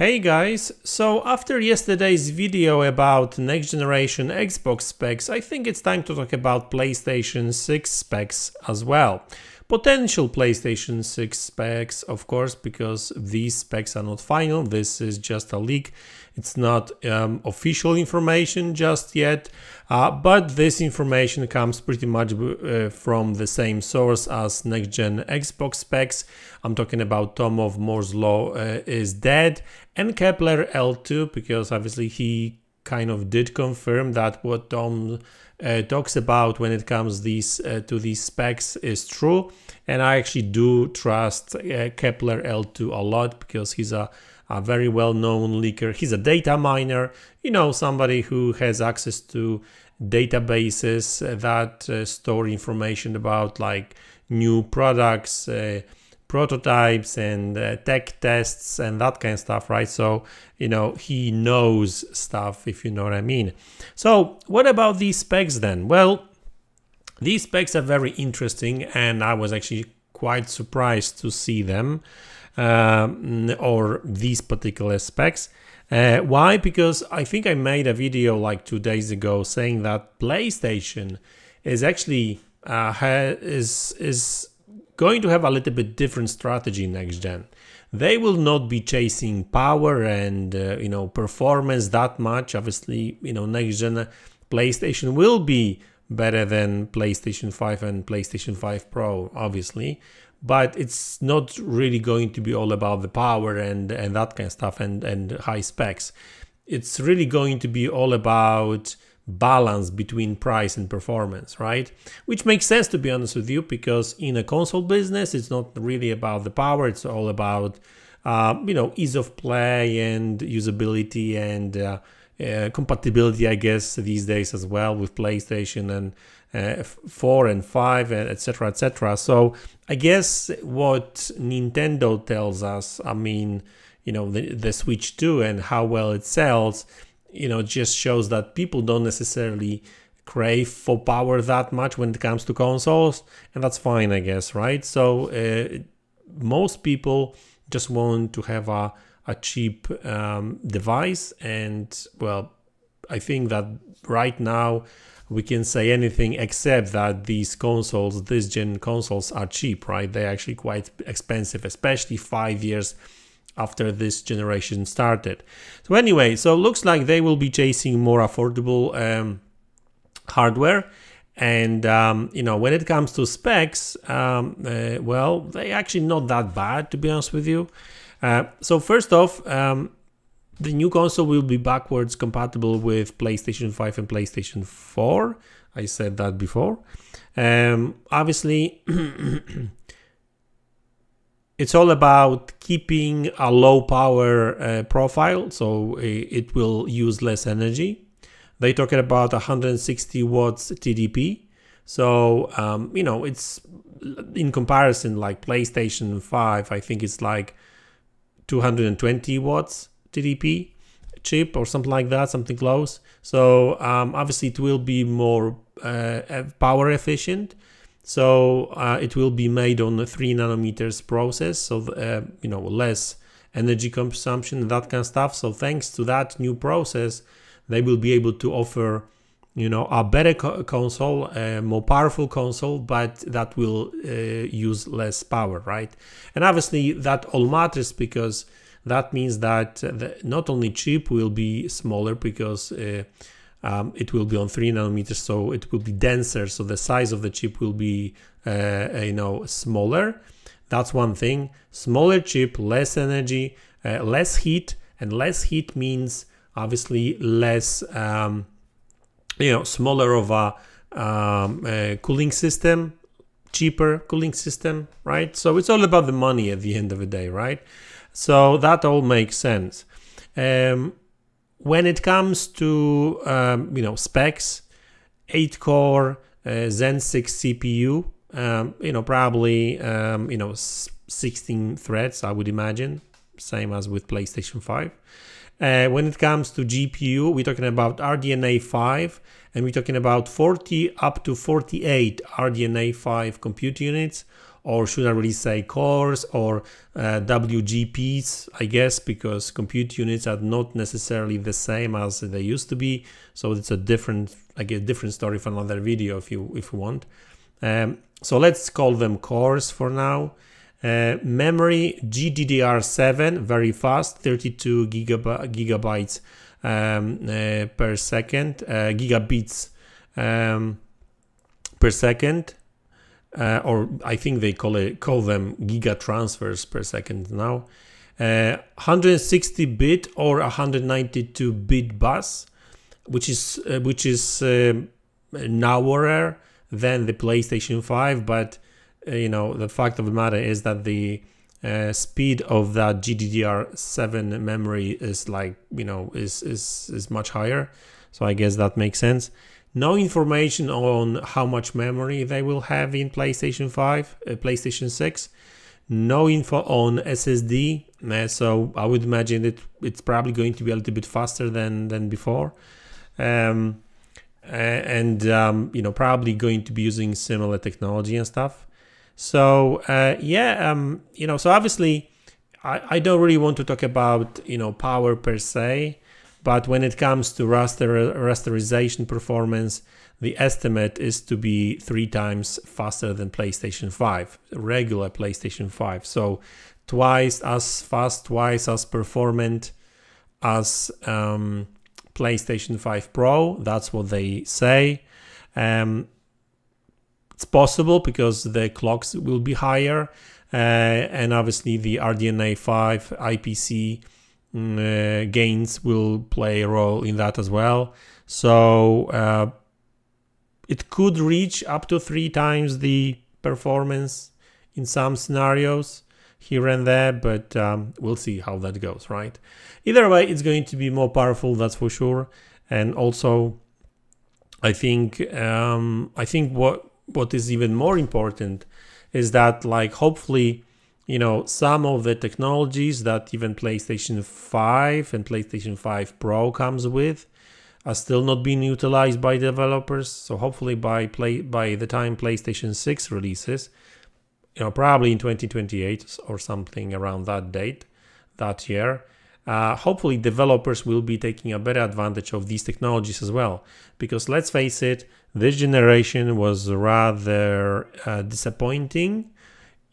Hey guys, so after yesterday's video about next generation Xbox specs, I think it's time to talk about PlayStation 6 specs as well. Potential PlayStation 6 specs, of course, because these specs are not final. This is just a leak. It's not official information just yet, but this information comes pretty much from the same source as next-gen Xbox specs. I'm talking about Tom of Moore's Law is dead, and Kepler L2, because obviously he kind of did confirm that what Tom talks about when it comes to these specs is true. And I actually do trust Kepler L2 a lot because he's a very well-known leaker. He's a data miner, somebody who has access to databases that store information about like new products, prototypes and tech tests and that kind of stuff, right? So, he knows stuff, if you know what I mean. So what about these specs then? Well, these specs are very interesting and I was actually quite surprised to see them, or these particular specs. Why? Because I think I made a video like 2 days ago saying that PlayStation is actually is going to have a little bit different strategy next gen. They will not be chasing power and performance that much. Obviously, next gen PlayStation will be better than PlayStation 5 and PlayStation 5 Pro, obviously, but it's not really going to be all about the power and that kind of stuff and high specs. It's really going to be all about balance between price and performance, right? Which makes sense, to be honest with you, because in a console business, it's not really about the power. It's all about, ease of play and usability and compatibility, I guess, these days as well with PlayStation and 4 and 5, etc., etc. So I guess what Nintendo tells us, the Switch 2 and how well it sells, just shows that people don't necessarily crave for power that much when it comes to consoles, and that's fine, I guess, right? So most people just want to have a cheap device, and well, I think that right now we can say anything except that these consoles, this gen consoles, are cheap, right? They're actually quite expensive, especially 5 years after this generation started. So anyway, so looks like they will be chasing more affordable hardware, and when it comes to specs, well, they're actually not that bad, to be honest with you. So first off, the new console will be backwards compatible with PlayStation 5 and PlayStation 4. I said that before. Obviously, it's all about keeping a low power profile, so it will use less energy. They're talking about 160 watts TDP. So, it's in comparison, like PlayStation 5, I think it's like 220 watts TDP chip or something like that, something close. So obviously it will be more power efficient. So it will be made on a 3 nanometers process, so less energy consumption and that kind of stuff. So thanks to that new process, they will be able to offer a better console, a more powerful console, but that will use less power, right? And obviously that all matters, because that means that not only chip will be smaller, because it will be on 3 nanometers, so it will be denser, so the size of the chip will be smaller. That's one thing. Smaller chip, less energy, less heat, and less heat means obviously less smaller of a cooling system, cheaper cooling system, right? So it's all about the money at the end of the day, right? So that all makes sense. When it comes to specs, 8-core Zen 6 CPU, probably 16 threads, I would imagine, same as with PlayStation 5. When it comes to GPU, we're talking about RDNA 5, and we're talking about 40 up to 48 RDNA 5 compute units, or should I really say cores or WGPs, I guess, because compute units are not necessarily the same as they used to be. So it's a different, I guess, different story for another video if you want. So let's call them cores for now. Memory GDDR7, very fast, 32 gigabytes per second, gigabits per second, or I think they call them giga transfers per second now. 160-bit or 192-bit bus, which is narrower than the PlayStation 5, but the fact of the matter is that the speed of that GDDR7 memory is is much higher, so I guess that makes sense. No information on how much memory they will have in PlayStation 5, PlayStation 6. No info on SSD, so I would imagine it's probably going to be a little bit faster than before. Probably going to be using similar technology and stuff. So so obviously I don't really want to talk about power per se, but when it comes to rasterization performance, the estimate is to be 3 times faster than PlayStation 5, regular PlayStation 5. So twice as fast, twice as performant as PlayStation 5 Pro. That's what they say. It's possible because the clocks will be higher, and obviously the RDNA 5 IPC gains will play a role in that as well. So it could reach up to 3 times the performance in some scenarios here and there, but we'll see how that goes, right? Either way, it's going to be more powerful, that's for sure. And also, I think what is even more important is that, like, hopefully, some of the technologies that even PlayStation 5 and PlayStation 5 Pro comes with are still not being utilized by developers. So hopefully by the time PlayStation 6 releases, probably in 2028 or something around that date, that year, hopefully developers will be taking a better advantage of these technologies as well. Because let's face it, this generation was rather disappointing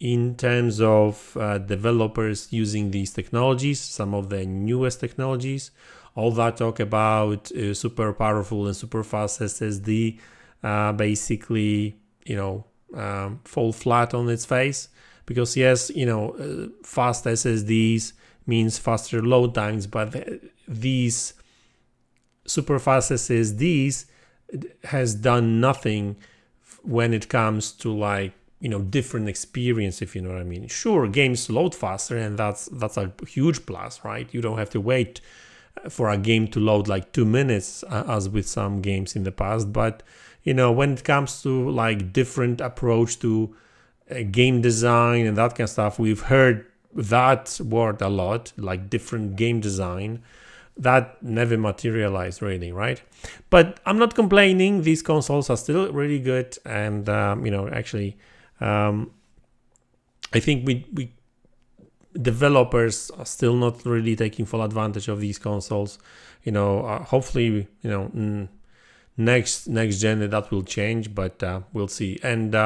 in terms of developers using these technologies, some of the newest technologies. All that talk about super powerful and super fast SSD basically, fall flat on its face. Because yes, fast SSDs means faster load times, but these super fast SSDs has done nothing when it comes to different experience, if you know what I mean. Sure, games load faster, and that's a huge plus, right? You don't have to wait for a game to load like 2 minutes as with some games in the past. But when it comes to different approach to game design and that kind of stuff, we've heard that word a lot, like different game design. That never materialized really, right? But I'm not complaining. These consoles are still really good, and actually I think we developers are still not really taking full advantage of these consoles. Hopefully next gen that will change, but we'll see. And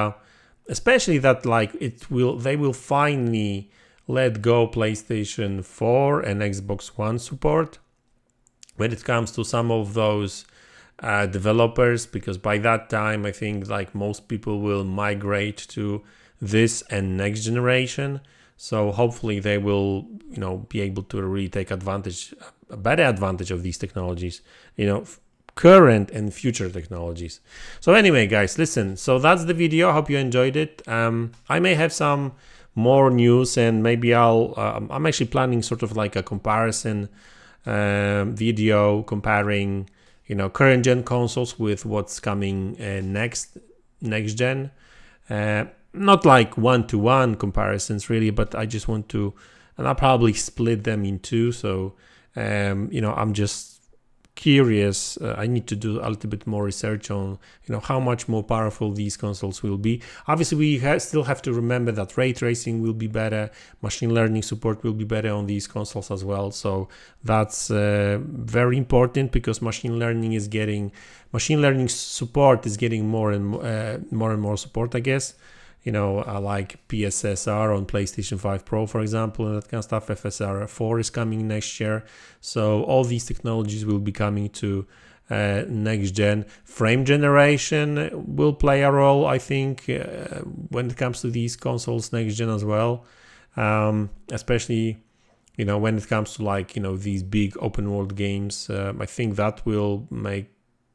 especially that they will finally let go PlayStation 4 and Xbox One support when it comes to some of those developers, because by that time I think most people will migrate to this and next generation. So hopefully they will be able to really take advantage, a better advantage of these technologies, current and future technologies. So anyway, guys, listen, so that's the video. I hope you enjoyed it. I may have some more news, and maybe I'm actually planning sort of like a comparison video comparing current gen consoles with what's coming next gen. Not like one-to-one comparisons really, but I just want to, and I'll probably split them in two. So I'm just curious. I need to do a little bit more research on, how much more powerful these consoles will be. Obviously, we still have to remember that ray tracing will be better, machine learning support will be better on these consoles as well. So that's very important, because machine learning support is getting more and more support, I guess. Like PSSR on PlayStation 5 Pro, for example, and that kind of stuff. FSR 4 is coming next year. So all these technologies will be coming to next gen. Frame generation will play a role, I think, when it comes to these consoles next gen as well. Especially, when it comes to these big open world games. I think that will make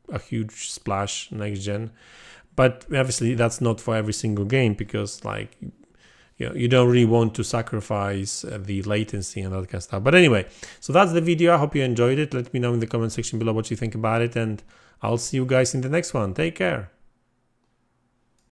a huge splash next gen. But obviously that's not for every single game, because you don't really want to sacrifice the latency and that kind of stuff. But anyway, so that's the video. I hope you enjoyed it. Let me know in the comment section below what you think about it, and I'll see you guys in the next one. Take care.